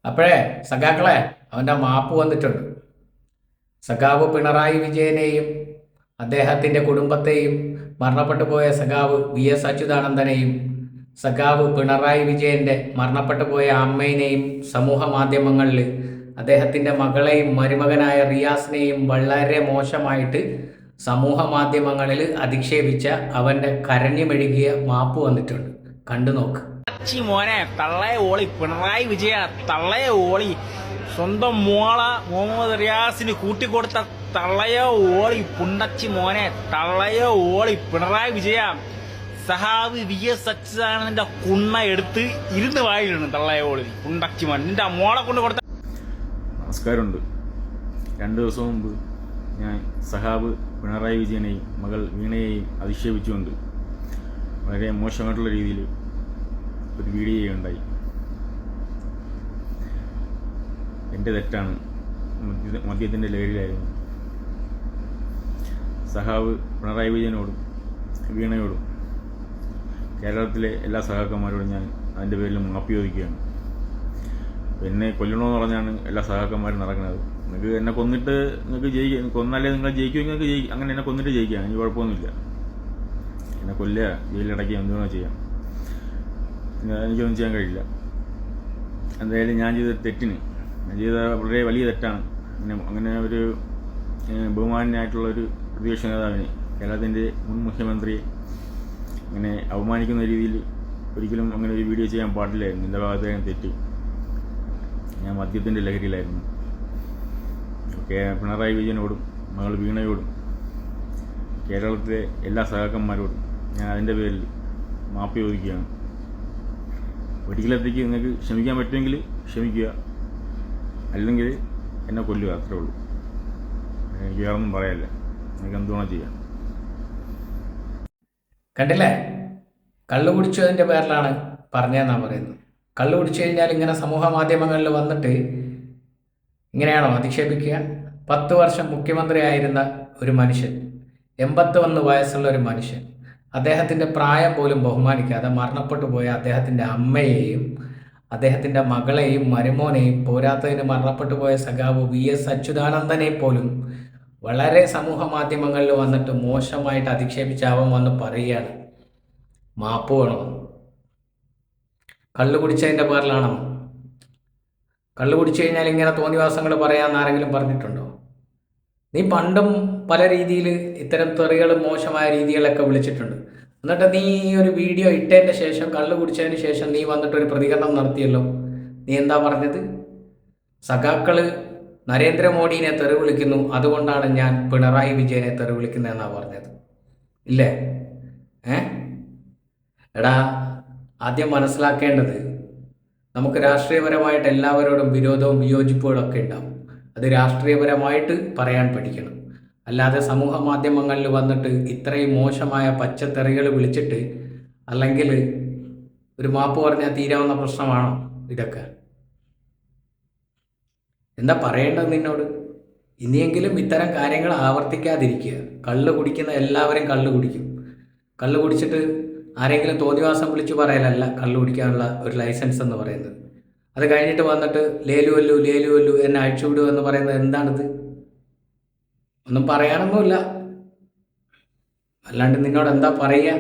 അപ്പോഴേ സഖാക്കളെ അവൻ്റെ മാപ്പ് വന്നിട്ടുണ്ട്. സഖാവ് പിണറായി വിജയനെയും അദ്ദേഹത്തിൻ്റെ കുടുംബത്തെയും മരണപ്പെട്ടു പോയ സഖാവ് VS അച്യുതാനന്ദനെയും സഖാവ് പിണറായി വിജയൻ്റെ മരണപ്പെട്ടു പോയ അമ്മേനെയും സമൂഹ മാധ്യമങ്ങളിൽ അദ്ദേഹത്തിൻ്റെ മകളെയും മരുമകനായ റിയാസിനെയും വളരെ മോശമായിട്ട് സമൂഹ മാധ്യമങ്ങളിൽ അധിക്ഷേപിച്ച അവൻ്റെ കരഞ്ഞു മെഴുകിയ മാപ്പ് വന്നിട്ടുണ്ട്. കണ്ടു നോക്ക്. മോനെ തള്ളയെ ഓളി പിണറായി വിജയ തള്ളയെ ഓളി സ്വന്തം മോള മുഹമ്മദ് റിയാസിന് കൂട്ടിക്കൊടുത്ത തള്ളയെ ഓളി പുണ്ടച്ചി മോനെ തള്ളയെ ഓളി പിണറായി വിജയ സഹാബ് VS അച്യുതാനന്ദന്റെ കുണ്ണ എടുത്ത് ഇരുന്ന് വായിലാണ് തള്ളയെ ഓളി പുണ്ടച്ചി മോൻ നിന്റെ മോളെ കൊണ്ട് കൊടുത്ത. നമസ്കാരമുണ്ട്. 2 ദിവസം മുമ്പ് ഞാൻ സഹാബ് പിണറായി വിജയനെയും മകൾ വീണയെയും അധിക്ഷേപിച്ചുകൊണ്ട് വളരെ മോശമായിട്ടുള്ള രീതിയിൽ ഒരു വീഡിയോ ചെയ്യുകയുണ്ടായി. എൻ്റെ തെറ്റാണ്, മദ്യത്തിൻ്റെ ലഹരിയിലായിരുന്നു. സഹാബ് പിണറായി വിജയനോടും വീണയോടും കേരളത്തിലെ എല്ലാ സഹാക്കന്മാരോടും ഞാൻ അതിൻ്റെ പേരിൽ മാപ്പ് ചോദിക്കുകയാണ്. എന്നെ കൊല്ലണമെന്ന് പറഞ്ഞാണ് എല്ലാ സഹാക്കന്മാരും നടക്കുന്നത്. നിങ്ങൾക്ക് എന്നെ കൊന്നിട്ട് നിങ്ങൾക്ക് കൊന്നാലേ നിങ്ങൾ ജയിക്കുമെങ്കിൽ നിങ്ങൾക്ക് അങ്ങനെ എന്നെ കൊന്നിട്ട് ജയിക്കാം, എനിക്ക് കുഴപ്പമൊന്നുമില്ല. എന്നെ കൊല്ലുക, ജയിലിലടക്കുക, എന്തുവേണോ ചെയ്യാം, എനിക്കൊന്നും ചെയ്യാൻ കഴിയില്ല. എന്തായാലും ഞാൻ ചെയ്ത തെറ്റിന്, ഞാൻ ചെയ്ത വളരെ വലിയ തെറ്റാണ്. അങ്ങനെ ഒരു ബഹുമാനായിട്ടുള്ളൊരു പ്രതിപക്ഷ നേതാവിനെ, കേരളത്തിൻ്റെ മുൻ മുഖ്യമന്ത്രിയെ അങ്ങനെ അവമാനിക്കുന്ന രീതിയിൽ ഒരിക്കലും അങ്ങനെ ഒരു വീഡിയോ ചെയ്യാൻ പാടില്ലായിരുന്നു. എൻ്റെ ഭാഗത്ത് തെറ്റ്. ഞാൻ മദ്യത്തിൻ്റെ ലഹരിയിലായിരുന്നു. പിണറായി വിജയനോടും മകൾ വീണയോടും കേരളത്തിലെ എല്ലാ സഹാക്കന്മാരോടും ഞാൻ അതിൻ്റെ പേരിൽ മാപ്പ് ചോദിക്കുകയാണ്. ഒരിക്കലത്തേക്ക് നിങ്ങൾക്ക് ക്ഷമിക്കാൻ പറ്റുമെങ്കിൽ ക്ഷമിക്കുക, അല്ലെങ്കിൽ എന്നെ കൊല്ലുക, അത്രേ ഉള്ളൂ. എനിക്ക് വേറൊന്നും പറയാനില്ല. നിങ്ങൾക്ക് എന്തുവേണം ചെയ്യാം. കണ്ടില്ലേ, കള്ളു കുടിച്ചതിൻ്റെ പേരിലാണ് പറഞ്ഞതെന്നാണ് പറയുന്നത്. കള്ളു കുടിച്ചു കഴിഞ്ഞാൽ ഇങ്ങനെ സമൂഹ മാധ്യമങ്ങളിൽ വന്നിട്ട് ഇങ്ങനെയാണോ അധിക്ഷേപിക്കുക? 10 വർഷം മുഖ്യമന്ത്രി ആയിരുന്ന ഒരു മനുഷ്യൻ, 81 വയസ്സുള്ള ഒരു മനുഷ്യൻ, അദ്ദേഹത്തിൻ്റെ പ്രായം പോലും ബഹുമാനിക്കാതെ മരണപ്പെട്ടു പോയ അദ്ദേഹത്തിൻ്റെ അമ്മയെയും അദ്ദേഹത്തിൻ്റെ മകളെയും മരുമോനെയും പോരാത്തതിന് മരണപ്പെട്ടു പോയ സഖാവ് VS അച്യുതാനന്ദനെ പോലും വളരെ സമൂഹ മാധ്യമങ്ങളിൽ വന്നിട്ട് മോശമായിട്ട് അധിക്ഷേപിച്ച അവൻ വന്ന് പറയുകയാണ് മാപ്പ് വേണോ? കള്ളു കുടിച്ചതിൻ്റെ പേരിലാണോ? കള്ളു കുടിച്ചു കഴിഞ്ഞാൽ ഇങ്ങനെ തോന്നിവാസങ്ങൾ പറയാമെന്ന് ആരെങ്കിലും പറഞ്ഞിട്ടുണ്ടോ? നീ പണ്ടും പല രീതിയിൽ ഇത്തരം തെറികളും മോശമായ രീതികളൊക്കെ വിളിച്ചിട്ടുണ്ട്. എന്നിട്ട് നീ ഈ ഒരു വീഡിയോ ഇട്ടതിൻ്റെ ശേഷം, കള്ളു കുടിച്ചതിന് ശേഷം നീ വന്നിട്ടൊരു പ്രതികരണം നടത്തിയല്ലോ. നീ എന്താ പറഞ്ഞത്? സഖാക്കൾ നരേന്ദ്രമോദിനെ തെറി വിളിക്കുന്നു, അതുകൊണ്ടാണ് ഞാൻ പിണറായി വിജയനെ തെറി വിളിക്കുന്നതെന്നാണ് പറഞ്ഞത്. ഇല്ലേ? എടാ, ആദ്യം മനസ്സിലാക്കേണ്ടത്, നമുക്ക് രാഷ്ട്രീയപരമായിട്ട് എല്ലാവരോടും വിരോധവും വിയോജിപ്പുകളും ഒക്കെ ഉണ്ടാവും. അത് രാഷ്ട്രീയപരമായിട്ട് പറയാൻ പഠിക്കണം. അല്ലാതെ സമൂഹ മാധ്യമങ്ങളിൽ വന്നിട്ട് ഇത്രയും മോശമായ പച്ചത്തെറികൾ വിളിച്ചിട്ട് അല്ലെങ്കിൽ ഒരു മാപ്പ് പറഞ്ഞാൽ തീരാവുന്ന പ്രശ്നമാണോ ഇതൊക്കെ? എന്താ പറയേണ്ടത് നിന്നോട്? ഇനിയെങ്കിലും ഇത്തരം കാര്യങ്ങൾ ആവർത്തിക്കാതിരിക്കുക. കള്ള് കുടിക്കുന്ന എല്ലാവരും കള്ള് കുടിക്കും. കള്ള് കുടിച്ചിട്ട് ആരെങ്കിലും തോന്നിവാസം വിളിച്ചു പറയലല്ല കള്ളു കുടിക്കാനുള്ള ഒരു ലൈസൻസ് എന്ന് പറയുന്നത്. അത് കഴിഞ്ഞിട്ട് വന്നിട്ട് ലേലുവല്ലു ലേലുവല്ലു എന്നെ അഴിച്ചുവിടുക എന്ന് പറയുന്നത് എന്താണിത്? ഒന്നും പറയാനൊന്നുമില്ല, അല്ലാണ്ട് നിന്നോട് എന്താ പറയുക?